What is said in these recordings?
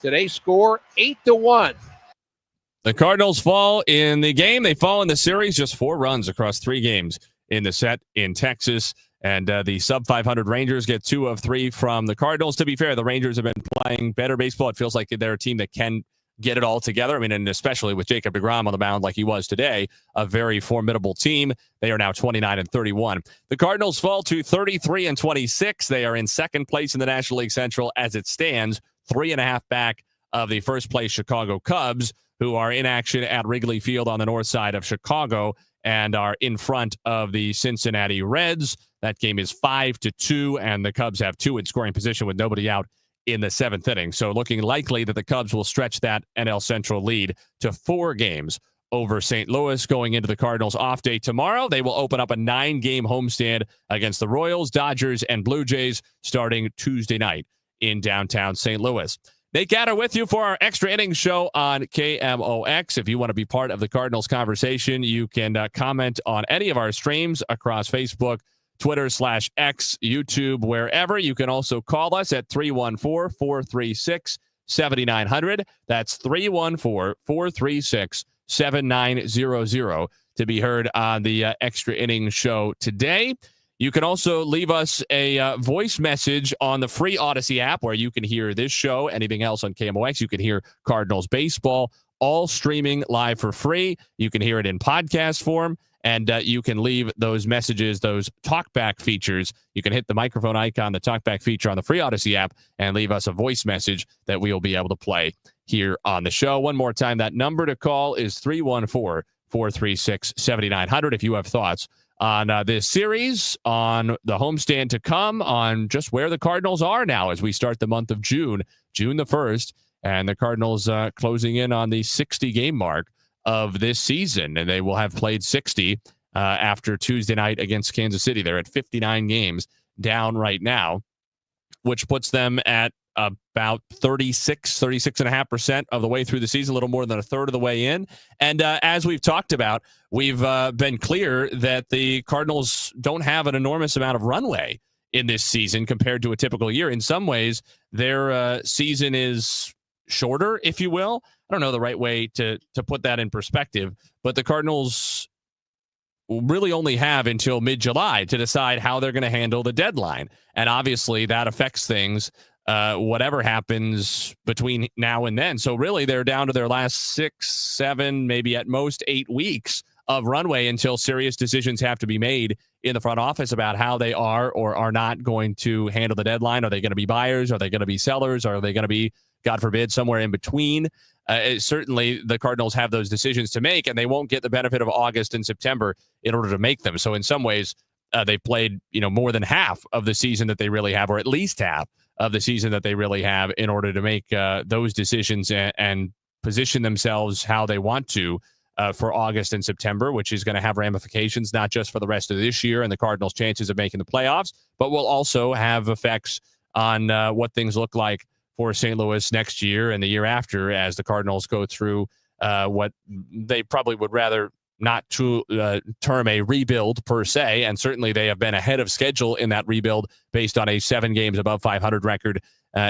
Today's score 8-1. The Cardinals fall in the game. They fall in the series, just 4 runs across 3 games in the set in Texas. And the sub-500 Rangers get 2 of 3 from the Cardinals. To be fair, the Rangers have been playing better baseball. It feels like they're a team that can get it all together. I mean, and especially with Jacob deGrom on the mound like he was today, a very formidable team. They are now 29-31. The Cardinals fall to 33-26. They are in second place in the National League Central as it stands, 3.5 back of the first place Chicago Cubs, who are in action at Wrigley Field on the north side of Chicago and are in front of the Cincinnati Reds. That game is 5-2, and the Cubs have 2 in scoring position with nobody out in the 7th inning. So looking likely that the Cubs will stretch that NL Central lead to 4 games over St. Louis going into the Cardinals off day tomorrow. They will open up a 9-game homestand against the Royals, Dodgers, and Blue Jays starting Tuesday night in downtown St. Louis. Nate Gatter with you for our Extra Innings show on KMOX. If you want to be part of the Cardinals conversation, you can comment on any of our streams across Facebook, Twitter/X, YouTube, wherever. You can also call us at 314-436-7900. That's 314-436-7900 to be heard on the Extra Innings show today. You can also leave us a voice message on the free Odyssey app where you can hear this show, anything else on KMOX. You can hear Cardinals baseball, all streaming live for free. You can hear it in podcast form, and you can leave those messages, those talkback features. You can hit the microphone icon, the talkback feature on the free Odyssey app, and leave us a voice message that we will be able to play here on the show. One more time, that number to call is 314-436-7900 if you have thoughts on this series, on the homestand to come, on just where the Cardinals are now as we start the month of June the 1st, and the Cardinals closing in on the 60-game mark of this season, and they will have played 60 after Tuesday night against Kansas City. They're at 59 games down right now, which puts them at about 36.5% of the way through the season, a little more than a third of the way in. And as we've talked about, we've been clear that the Cardinals don't have an enormous amount of runway in this season compared to a typical year. In some ways, their season is shorter, if you will. I don't know the right way to put that in perspective, but the Cardinals really only have until mid-July to decide how they're going to handle the deadline. And obviously that affects things, whatever happens between now and then. So really they're down to their last 6, 7, maybe at most 8 weeks of runway until serious decisions have to be made in the front office about how they are or are not going to handle the deadline. Are they going to be buyers? Are they going to be sellers? Are they going to be, God forbid, somewhere in between? Certainly the Cardinals have those decisions to make, and they won't get the benefit of August and September in order to make them. So in some ways, they played more than half of the season that they really have, or at least half of the season that they really have, in order to make those decisions and position themselves how they want to for August and September, which is going to have ramifications not just for the rest of this year and the Cardinals' chances of making the playoffs, but will also have effects on what things look like for St. Louis next year and the year after, as the Cardinals go through what they probably would rather not to term a rebuild per se, and certainly they have been ahead of schedule in that rebuild based on a 7 games above 500 record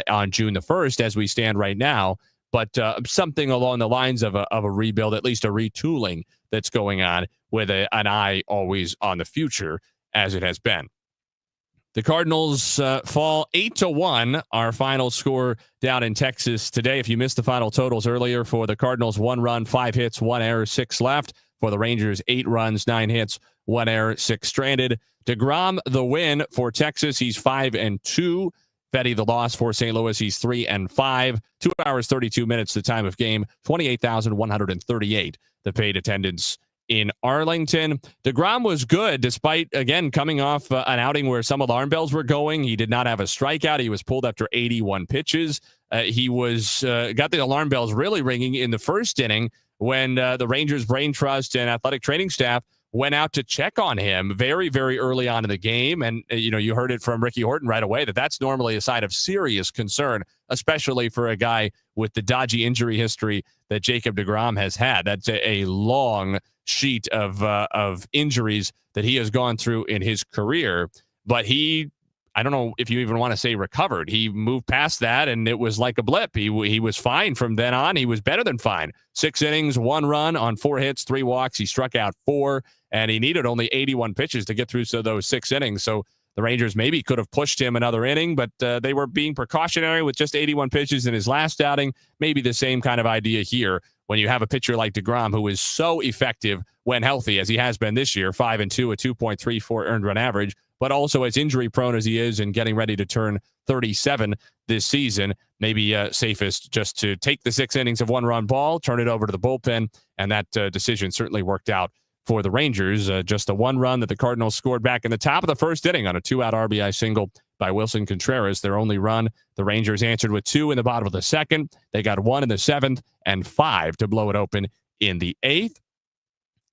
on June the 1st as we stand right now, but something along the lines of a rebuild, at least a retooling that's going on with an eye always on the future as it has been. The Cardinals fall 8-1, our final score down in Texas today. If you missed the final totals earlier, for the Cardinals, 1 run, 5 hits, 1 error, 6 left. For the Rangers, 8 runs, 9 hits, 1 error, 6 stranded. DeGrom, the win for Texas. He's 5-2. Fetty, the loss for St. Louis. He's 3-5. 2 hours, 32 minutes, the time of game. 28,138, the paid attendance in Arlington. DeGrom was good, despite, again, coming off an outing where some alarm bells were going. He did not have a strikeout. He was pulled after 81 pitches. He was got the alarm bells really ringing in the first inning when the Rangers Brain Trust and athletic training staff went out to check on him very, very early on in the game. And, you heard it from Ricky Horton right away that that's normally a sign of serious concern, especially for a guy with the dodgy injury history that Jacob deGrom has had. That's a long sheet of injuries that he has gone through in his career. But he, I don't know if you even want to say recovered. He moved past that, and it was like a blip. He was fine from then on. He was better than fine. 6 innings, 1 run on 4 hits, 3 walks. He struck out 4, and he needed only 81 pitches to get through those 6 innings. So the Rangers maybe could have pushed him another inning, but they were being precautionary with just 81 pitches in his last outing. Maybe the same kind of idea here when you have a pitcher like DeGrom, who is so effective when healthy, as he has been this year, 5-2, a 2.34 earned run average, but also as injury prone as he is and getting ready to turn 37 this season, maybe safest just to take the 6 innings of 1-run ball, turn it over to the bullpen, and that decision certainly worked out for the Rangers. Just a 1 run that the Cardinals scored back in the top of the first inning on a 2-out RBI single by Wilson Contreras. Their only run, the Rangers answered with 2 in the bottom of the 2nd. They got 1 in the 7th and 5 to blow it open in the 8th.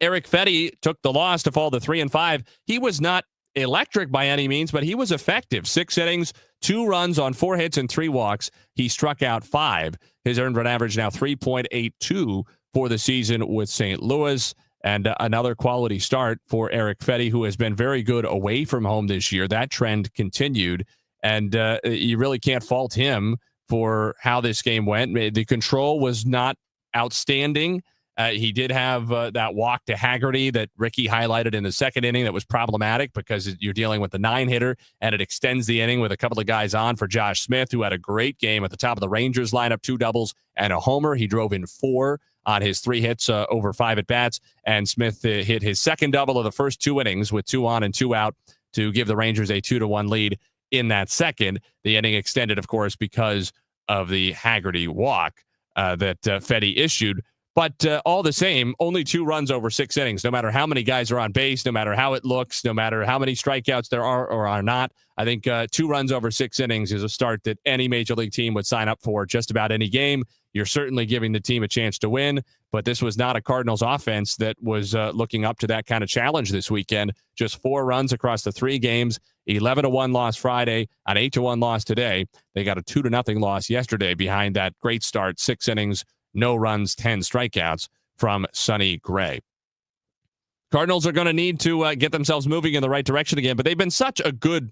Eric Fetty took the loss to fall to 3-5. He was not electric by any means, but he was effective. 6 innings, 2 runs on 4 hits and 3 walks. He struck out 5. His earned run average now 3.82 for the season with St. Louis. And another quality start for Eric Fetty, who has been very good away from home this year. That trend continued, and you really can't fault him for how this game went. The control was not outstanding. He did have that walk to Haggerty that Ricky highlighted in the 2nd inning that was problematic because you're dealing with the 9-hitter, and it extends the inning with a couple of guys on for Josh Smith, who had a great game at the top of the Rangers lineup, 2 doubles and a homer. He drove in 4 on his 3 hits over 5 at-bats, and Smith hit his 2nd double of the first 2 innings with 2 on and 2 out to give the Rangers a 2-1 lead in that 2nd. The inning extended, of course, because of the Haggerty walk that Fetty issued. But all the same, only 2 runs over 6 innings, no matter how many guys are on base, no matter how it looks, no matter how many strikeouts there are or are not. I think 2 runs over 6 innings is a start that any major league team would sign up for just about any game. You're certainly giving the team a chance to win, but this was not a Cardinals offense that was looking up to that kind of challenge this weekend. Just 4 runs across the 3 games, 11-1 loss Friday, an 8-1 loss today. They got a 2-0 loss yesterday behind that great start, 6 innings, no runs, 10 strikeouts from Sonny Gray. Cardinals are going to need to get themselves moving in the right direction again, but they've been such a good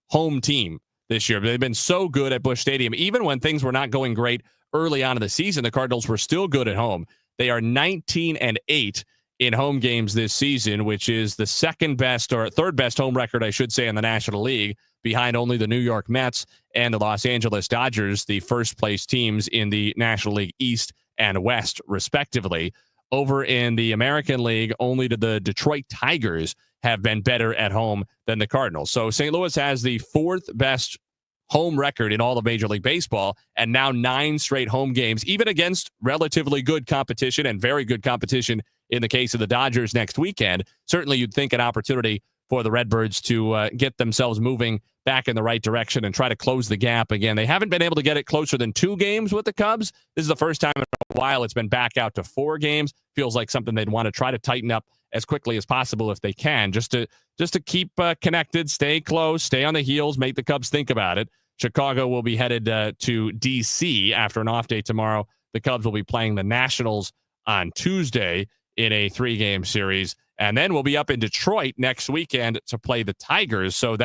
home team this year. They've been so good at Busch Stadium. Even when things were not going great early on in the season, the Cardinals were still good at home. They are 19-8 in home games this season, which is the 2nd best or 3rd best home record, I should say, in the National League, behind only the New York Mets and the Los Angeles Dodgers, the first-place teams in the National League East and West, respectively. Over in the American League, only the Detroit Tigers have been better at home than the Cardinals. So St. Louis has the 4th best home record in all of Major League Baseball, and now 9 straight home games, even against relatively good competition and very good competition in the case of the Dodgers next weekend. Certainly you'd think an opportunity for the Redbirds to get themselves moving back in the right direction and try to close the gap again. They haven't been able to get it closer than 2 games with the Cubs. This is the first time in a while it's been back out to 4 games. Feels like something they'd want to try to tighten up as quickly as possible if they can, just to keep connected, stay close, stay on the heels, make the Cubs think about it. Chicago will be headed to D.C. after an off day tomorrow. The Cubs will be playing the Nationals on Tuesday in a 3-game series. And then we'll be up in Detroit next weekend to play the Tigers. So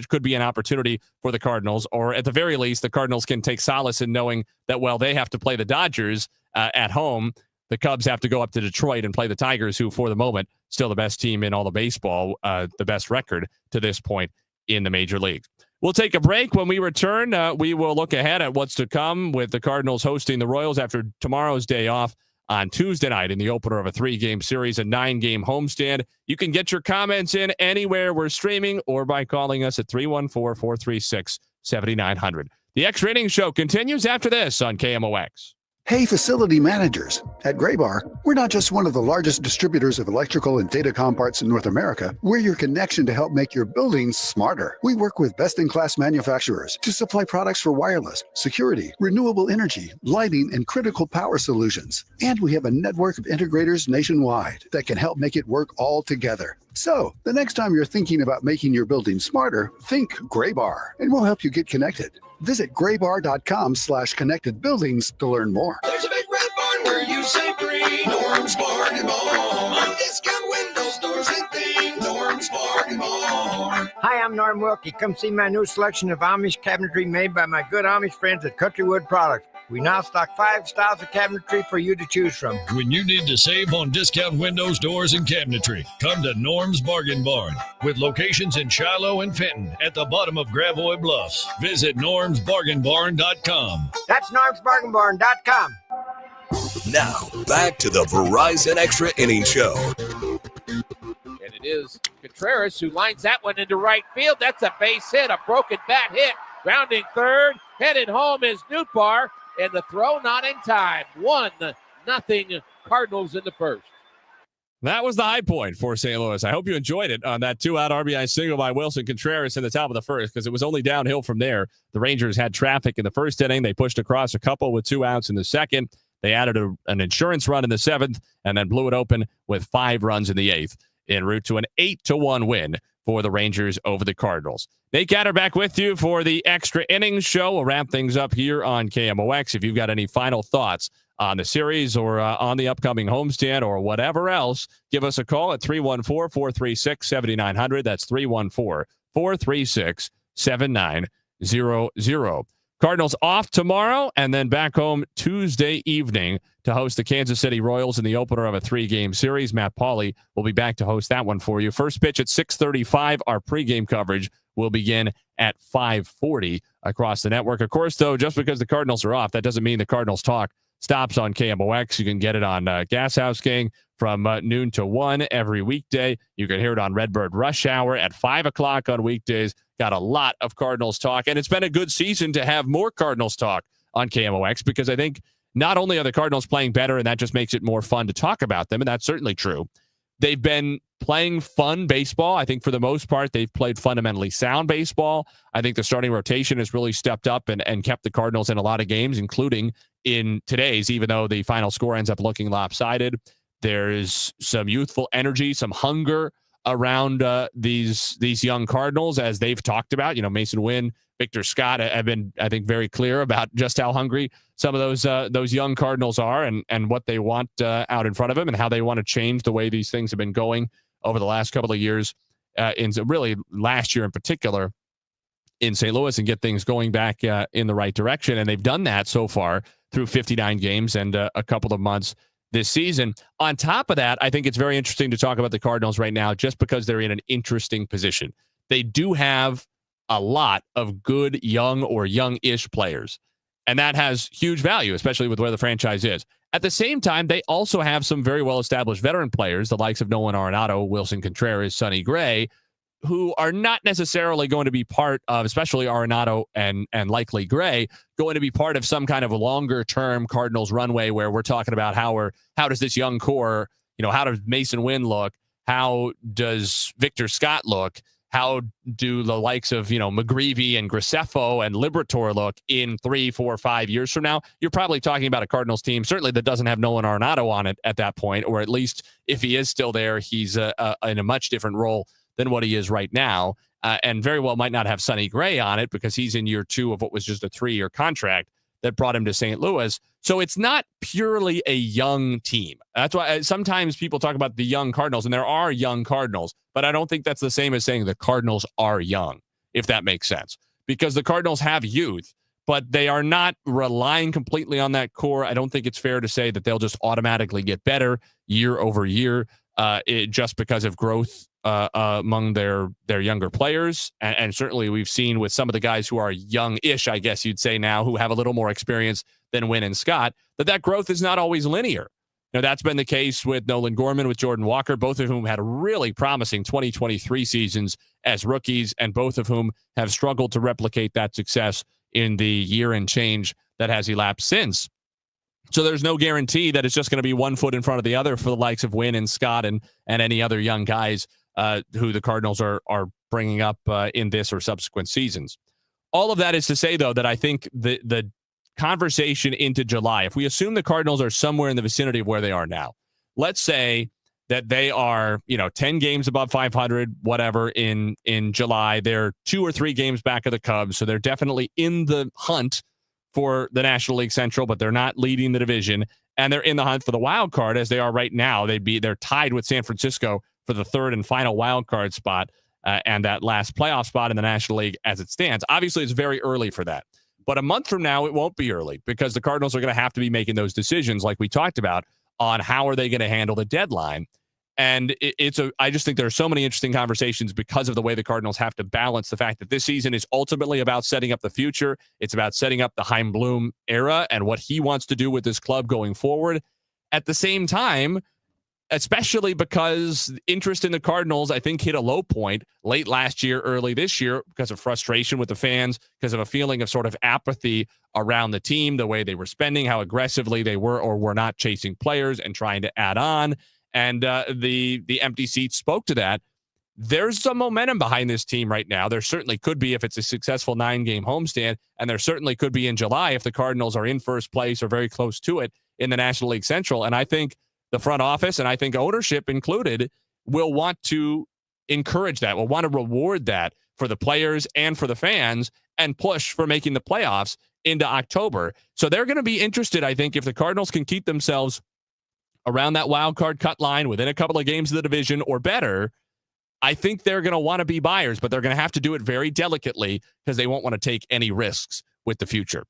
could be an opportunity for the Cardinals, or at the very least, the Cardinals can take solace in knowing that, well, they have to play the Dodgers at home. The Cubs have to go up to Detroit and play the Tigers, who, for the moment, still the best team in all of baseball, the best record to this point in the major leagues. We'll take a break. When we return, we will look ahead at what's to come with the Cardinals hosting the Royals after tomorrow's day off on Tuesday night in the opener of a 3-game series, a 9-game homestand. You can get your comments in anywhere we're streaming or by calling us at 314-436-7900. The Extra Innings Show continues after this on KMOX. Hey, facility managers. At Graybar, we're not just one of the largest distributors of electrical and datacom parts in North America. We're your connection to help make your buildings smarter. We work with best-in-class manufacturers to supply products for wireless, security, renewable energy, lighting, and critical power solutions. And we have a network of integrators nationwide that can help make it work all together. So, the next time you're thinking about making your building smarter, think Graybar, and we'll help you get connected. Visit graybar.com/connected buildings to learn more. There's a big red barn Hardware you say green. Norm's Bargain Barn. On discount windows, doors, and things. Norm's Bargain Barn. Hi, I'm Norm Wilkie. Come see my new selection of Amish cabinetry made by my good Amish friends at Countrywood Products. We now stock 5 styles of cabinetry for you to choose from. When you need to save on discount windows, doors, and cabinetry, come to Norm's Bargain Barn. With locations in Shiloh and Fenton at the bottom of Gravois Bluffs. Visit normsbargainbarn.com. That's normsbargainbarn.com. Now, back to the Verizon Extra Innings Show. And it is Contreras who lines that one into right field. That's a base hit, a broken bat hit. Grounding third, headed home is Nootbaar, and the throw not in time. 1-0 Cardinals in the first. That was the high point for St. Louis. I hope you enjoyed it on that 2-out RBI single by Wilson Contreras in the top of the first, because it was only downhill from there. The Rangers had traffic in the first inning. They pushed across a couple with 2 outs in the second. They added an insurance run in the seventh and then blew it open with 5 runs in the eighth, en route to an 8-1 win for the Rangers over the Cardinals. Nate Gatter back with you for the Extra Innings Show. We'll wrap things up here on KMOX. If you've got any final thoughts on the series or on the upcoming homestand or whatever else, give us a call at 314-436-7900. That's 314-436-7900. Cardinals off tomorrow and then back home Tuesday evening to host the Kansas City Royals in the opener of a 3-game series. Matt Pauley will be back to host that one for you. First pitch at 6:35. Our pregame coverage will begin at 5:40 across the network. Of course, though, just because the Cardinals are off, that doesn't mean the Cardinals talk stops on KMOX. You can get it on Gas House King from noon to 1 every weekday. You can hear it on Redbird Rush Hour at 5 o'clock on weekdays. Got a lot of Cardinals talk, and it's been a good season to have more Cardinals talk on KMOX, because I think not only are the Cardinals playing better, and that just makes it more fun to talk about them, and that's certainly true. They've been playing fun baseball. I think for the most part, they've played fundamentally sound baseball. I think the starting rotation has really stepped up and kept the Cardinals in a lot of games, including in today's, even though the final score ends up looking lopsided. There's some youthful energy, some hunger around these young Cardinals, as they've talked about. You know, Mason Wynn, Victor Scott have been, I think, very clear about just how hungry some of those young Cardinals are and what they want out in front of them and how they want to change the way these things have been going over the last couple of years, really last year in particular in St. Louis, and get things going back in the right direction. And they've done that so far through 59 games and a couple of months this season. On top of that, I think it's very interesting to talk about the Cardinals right now just because they're in an interesting position. They do have a lot of good young or young-ish players, and that has huge value, especially with where the franchise is. At the same time, they also have some very well-established veteran players, the likes of Nolan Arenado, Wilson Contreras, Sonny Gray, who are not necessarily going to be part of, especially Arenado and likely Gray, going to be part of some kind of a longer-term Cardinals runway where we're talking about how does this young core, how does Mason Wynn look? How does Victor Scott look? How do the likes of, McGreevy and Graceffo and Liberatore look in 3, 4, 5 years from now? You're probably talking about a Cardinals team, certainly that doesn't have Nolan Arenado on it at that point, or at least if he is still there, he's in a much different role than what he is right now, and very well might not have Sonny Gray on it because he's in year 2 of what was just a 3-year contract that brought him to St. Louis. So it's not purely a young team. That's why sometimes people talk about the young Cardinals, and there are young Cardinals, but I don't think that's the same as saying the Cardinals are young, if that makes sense, because the Cardinals have youth, but they are not relying completely on that core. I don't think it's fair to say that they'll just automatically get better year over year just because of growth among their younger players. And certainly we've seen with some of the guys who are young-ish, I guess you'd say now, who have a little more experience than Wynn and Scott, that growth is not always linear. That's been the case with Nolan Gorman, with Jordan Walker, both of whom had really promising 2023 seasons as rookies, and both of whom have struggled to replicate that success in the year and change that has elapsed since. So there's no guarantee that it's just going to be one foot in front of the other for the likes of Wynn and Scott and any other young guys who the Cardinals are bringing up in this or subsequent seasons. All of that is to say, though, that I think the conversation into July, if we assume the Cardinals are somewhere in the vicinity of where they are now, let's say that they are, 10 games above 500, whatever, in July. They're 2 or 3 games back of the Cubs, so they're definitely in the hunt for the National League Central, but they're not leading the division, and they're in the hunt for the wild card as they are right now. They're tied with San Francisco for the third and final wild card spot and that last playoff spot in the National League as it stands. Obviously, it's very early for that. But a month from now, it won't be early because the Cardinals are going to have to be making those decisions like we talked about on how are they going to handle the deadline. And I just think there are so many interesting conversations because of the way the Cardinals have to balance the fact that this season is ultimately about setting up the future. It's about setting up the Chaim Bloom era and what he wants to do with this club going forward. At the same time, especially because interest in the Cardinals, I think, hit a low point late last year, early this year, because of frustration with the fans, because of a feeling of sort of apathy around the team, the way they were spending, how aggressively they were or were not chasing players and trying to add on. And the empty seats spoke to that. There's some momentum behind this team right now. There certainly could be if it's a successful 9-game homestand, and there certainly could be in July if the Cardinals are in first place or very close to it in the National League Central. And I think the front office, and I think ownership included, will want to encourage that, will want to reward that for the players and for the fans and push for making the playoffs into October. So they're going to be interested, I think, if the Cardinals can keep themselves around that wild card cut line within a couple of games of the division or better. I think they're going to want to be buyers, but they're going to have to do it very delicately because they won't want to take any risks with the future.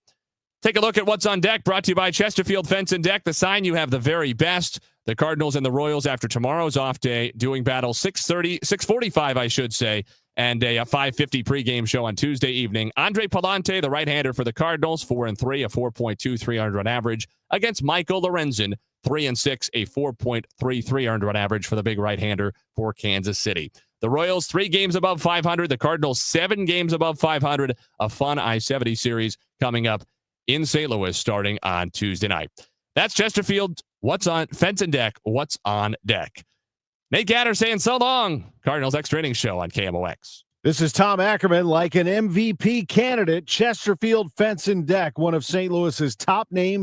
Take a look at what's on deck, brought to you by Chesterfield Fence and Deck, the sign you have the very best. The Cardinals and the Royals after tomorrow's off day doing battle 6:45, I should say, and a 5:50 pregame show on Tuesday evening. Andre Palante, the right-hander for the Cardinals, 4-3, a 4.23 earned run average against Michael Lorenzen, 3-6, a 4.33 earned run average for the big right-hander for Kansas City. The Royals, 3 games above 500. The Cardinals, 7 games above 500. A fun I-70 series coming up in St. Louis starting on Tuesday night. That's Chesterfield. What's on Fence and Deck? What's on deck? Nate Gatter saying so long. Cardinals Extra Innings Show on KMOX. This is Tom Ackerman, like an MVP candidate. Chesterfield Fence and Deck, one of St. Louis's top names.